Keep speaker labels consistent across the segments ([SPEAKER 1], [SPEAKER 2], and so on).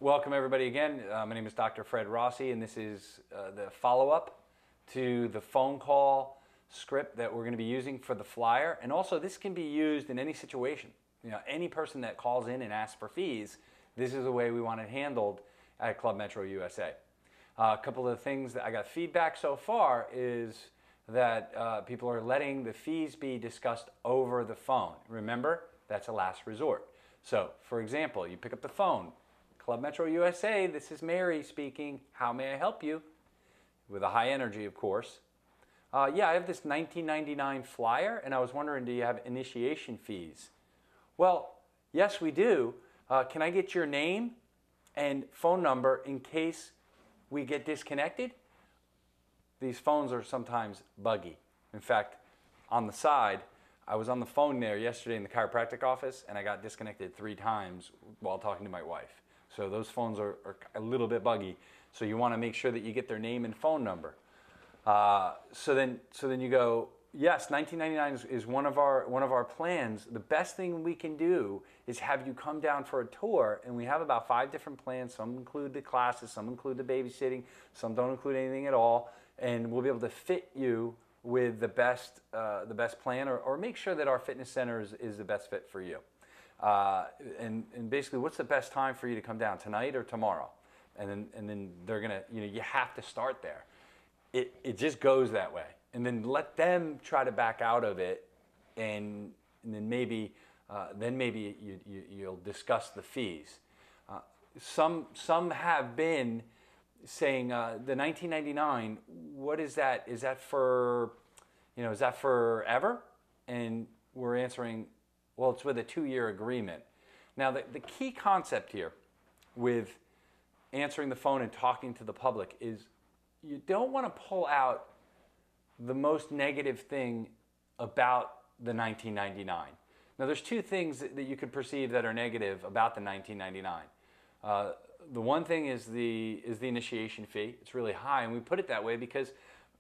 [SPEAKER 1] Welcome everybody again. My name is Dr. Fred Rossi, and this is the follow-up to the phone call script that we're going to be using for the flyer. And also, this can be used in any situation. Any person that calls in and asks for fees, this is the way we want it handled at Club Metro USA. A couple of things that I got feedback so far is that people are letting the fees be discussed over the phone. Remember, that's a last resort. So, for example, you pick up the phone. Club Metro USA, this is Mary speaking. How may I help you? With a high energy, of course. Yeah, I have this $19.99 flyer, and I was wondering, do you have initiation fees? Well, yes, we do. Can I get your name and phone number in case we get disconnected? These phones are sometimes buggy. In fact, on the side, I was on the phone there yesterday in the chiropractic office, and I got disconnected 3 times while talking to my wife. So those phones are a little bit buggy. So you want to make sure that you get their name and phone number. So then you go, yes, $19.99 is one of our plans. The best thing we can do is have you come down for a tour, and we have about 5 different plans. Some include the classes, some include the babysitting, some don't include anything at all, and we'll be able to fit you with the best plan, or make sure that our fitness center is the best fit for you. And basically, what's the best time for you to come down, tonight or tomorrow? And then they're gonna, you have to start there. It just goes that way, and then let them try to back out of it, and then maybe you'll discuss the fees. Some have been saying the $19.99. What is that? Is that for, is that forever? And we're answering, well, it's with a 2-year agreement. Now, the key concept here with answering the phone and talking to the public is you don't want to pull out the most negative thing about the $19.99. Now, there's 2 things that you could perceive that are negative about the $19.99. The one thing is the initiation fee. It's really high, and we put it that way because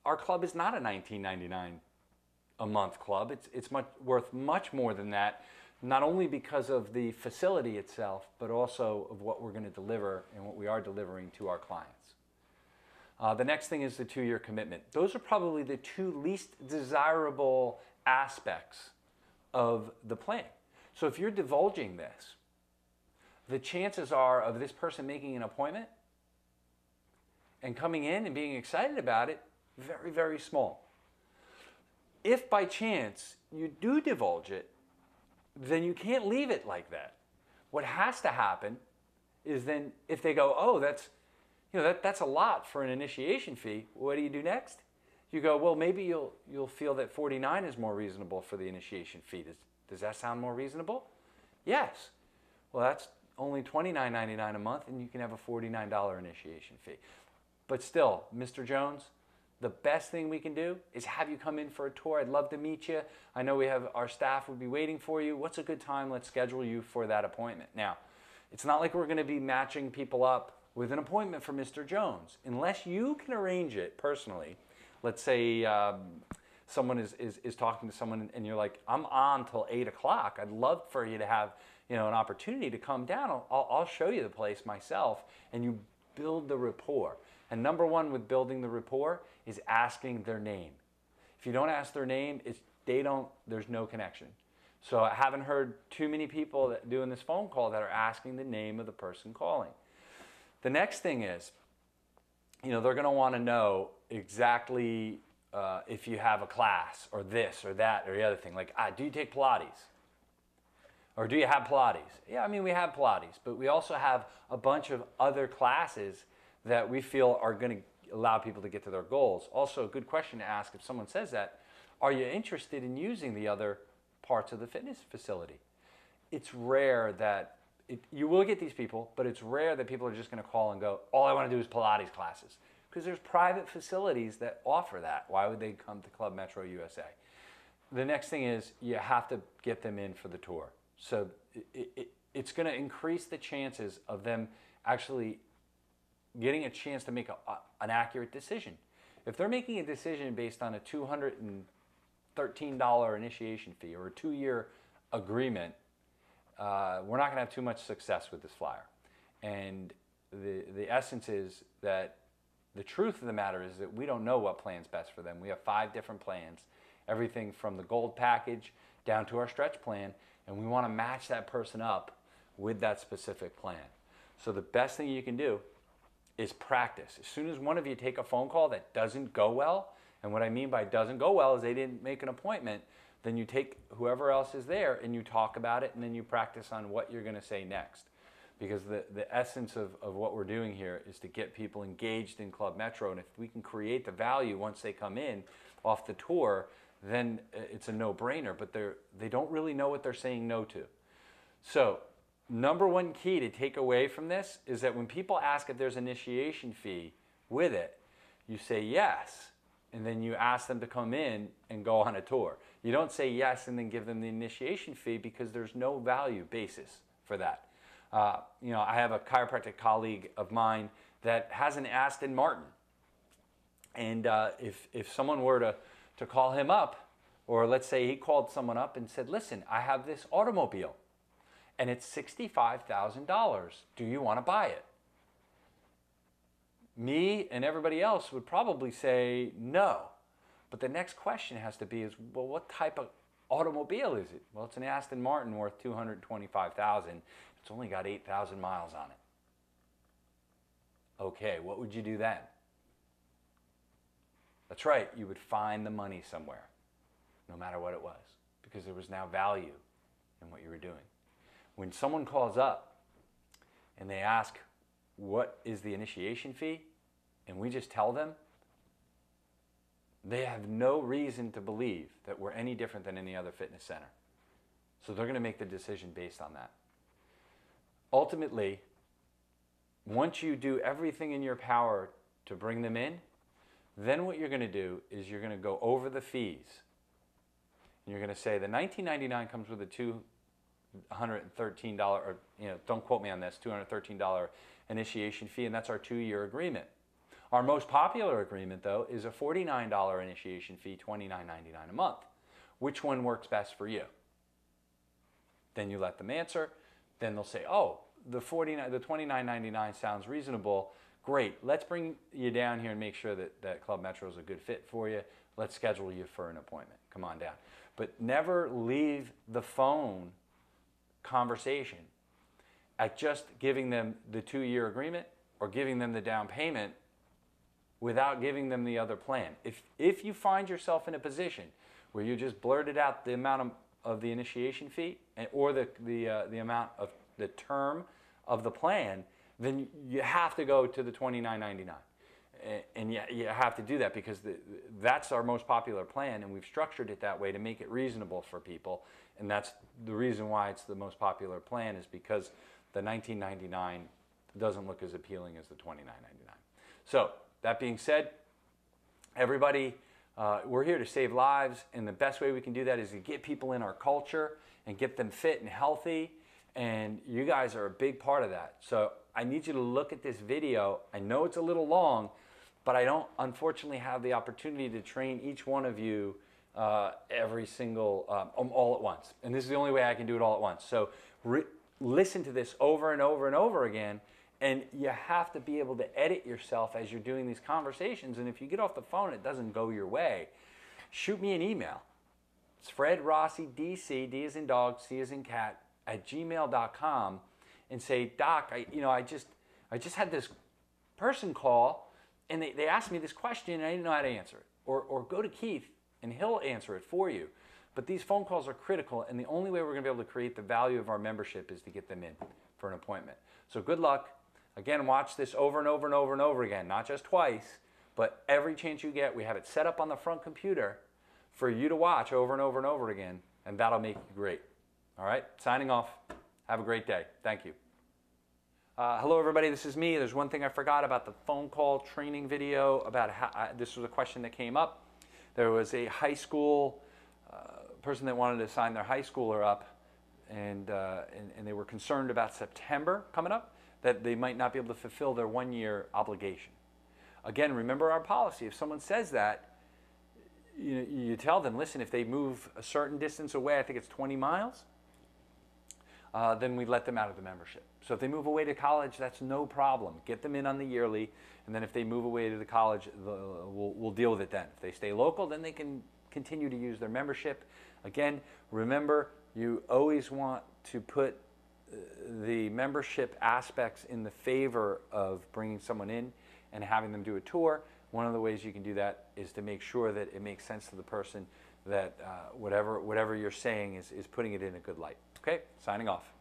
[SPEAKER 1] our club is not a $19.99 a month club. It's worth much more than that, not only because of the facility itself, but also of what we're going to deliver and what we are delivering to our clients. The next thing is the 2-year commitment. Those are probably the 2 least desirable aspects of the plan. So if you're divulging this, the chances are of this person making an appointment and coming in and being excited about it, very, very small. If by chance you do divulge it, then you can't leave it like that. What has to happen is then if they go, oh, that's a lot for an initiation fee, what do you do next? You go, well, maybe you'll feel that $49 is more reasonable for the initiation fee. Does that sound more reasonable? Yes. Well, that's only $29.99 a month, and you can have a $49 initiation fee. But still, Mr. Jones, the best thing we can do is have you come in for a tour. I'd love to meet you. I know we have our staff would be waiting for you. What's a good time? Let's schedule you for that appointment. Now, it's not like we're going to be matching people up with an appointment for Mr. Jones. Unless you can arrange it personally. Let's say someone is talking to someone and you're like, I'm on till 8 o'clock. I'd love for you to have an opportunity to come down. I'll show you the place myself, and you build the rapport. And number one with building the rapport is asking their name. If you don't ask their name, there's no connection. So I haven't heard too many people that doing this phone call that are asking the name of the person calling. The next thing is, they're going to want to know exactly if you have a class or this or that or the other thing. Like, do you take Pilates? Or do you have Pilates? Yeah, I mean, we have Pilates, but we also have a bunch of other classes that we feel are going to allow people to get to their goals. Also, a good question to ask if someone says that, are you interested in using the other parts of the fitness facility? It's rare that, you will get these people, but it's rare that people are just going to call and go, all I want to do is Pilates classes. Because there's private facilities that offer that. Why would they come to Club Metro USA? The next thing is you have to get them in for the tour. So it's going to increase the chances of them actually getting a chance to make an accurate decision. If they're making a decision based on a $213 initiation fee or a 2-year agreement, we're not going to have too much success with this flyer. And the essence is that the truth of the matter is that we don't know what plan's best for them. We have 5 different plans, everything from the gold package down to our stretch plan, and we want to match that person up with that specific plan. So the best thing you can do is practice. As soon as one of you take a phone call that doesn't go well, and what I mean by doesn't go well is they didn't make an appointment, then you take whoever else is there and you talk about it, and then you practice on what you're going to say next. Because the essence of what we're doing here is to get people engaged in Club Metro, and if we can create the value once they come in off the tour, then it's a no-brainer, but they don't really know what they're saying no to. So number one key to take away from this is that when people ask if there's an initiation fee with it, you say yes, and then you ask them to come in and go on a tour. You don't say yes and then give them the initiation fee, because there's no value basis for that. You know, I have a chiropractic colleague of mine that has an Aston Martin, and if someone were to call him up, or let's say he called someone up and said, listen, I have this automobile and it's $65,000. Do you want to buy it? Me and everybody else would probably say no. But the next question has to be is, well, what type of automobile is it? Well, it's an Aston Martin worth $225,000. It's only got 8,000 miles on it. Okay, what would you do then? That's right, you would find the money somewhere, no matter what it was, because there was now value in what you were doing. When someone calls up and they ask, what is the initiation fee? And we just tell them, they have no reason to believe that we're any different than any other fitness center. So they're going to make the decision based on that. Ultimately, once you do everything in your power to bring them in, then what you're going to do is you're going to go over the fees. And you're going to say the $19.99 comes with a $213, or don't quote me on this, $213 initiation fee, and that's our 2-year agreement. Our most popular agreement, though, is a $49 initiation fee, $29.99 a month. Which one works best for you? Then you let them answer. Then they'll say, oh, the $29.99 sounds reasonable. Great, let's bring you down here and make sure that Club Metro is a good fit for you. Let's schedule you for an appointment. Come on down. But never leave the phone conversation at just giving them the 2-year agreement or giving them the down payment without giving them the other plan. If you find yourself in a position where you just blurted out the amount of the initiation fee or the amount of the term of the plan, then you have to go to the $29.99. And you have to do that because that's our most popular plan, and we've structured it that way to make it reasonable for people. And that's the reason why it's the most popular plan, is because the $19.99 doesn't look as appealing as the $29.99. So that being said, everybody, we're here to save lives, and the best way we can do that is to get people in our culture and get them fit and healthy, and you guys are a big part of that. So I need you to look at this video. I know it's a little long, but I don't unfortunately have the opportunity to train each one of you every single, all at once. And this is the only way I can do it all at once. So listen to this over and over and over again, and you have to be able to edit yourself as you're doing these conversations. And if you get off the phone and it doesn't go your way, shoot me an email. It's Fred Rossi, DC, D as in dog, C as in cat, @gmail.com, and say, Doc, I just had this person call, and they asked me this question, and I didn't know how to answer it. Or go to Keith, and he'll answer it for you. But these phone calls are critical, and the only way we're going to be able to create the value of our membership is to get them in for an appointment. So good luck. Again, watch this over and over and over and over again, not just twice, but every chance you get. We have it set up on the front computer for you to watch over and over and over again, and that'll make you great. All right, signing off. Have a great day. Thank you. Hello, everybody. This is me. There's one thing I forgot about the phone call training video about how this was a question that came up. There was a high school person that wanted to sign their high schooler up, and they were concerned about September coming up, that they might not be able to fulfill their 1-year obligation. Again, remember our policy. If someone says that, you tell them, listen, if they move a certain distance away, I think it's 20 miles, then we let them out of the membership. So if they move away to college, that's no problem. Get them in on the yearly, and then if they move away to the college, we'll deal with it then. If they stay local, then they can continue to use their membership. Again, remember, you always want to put the membership aspects in the favor of bringing someone in and having them do a tour. One of the ways you can do that is to make sure that it makes sense to the person, that whatever you're saying is putting it in a good light. Okay, signing off.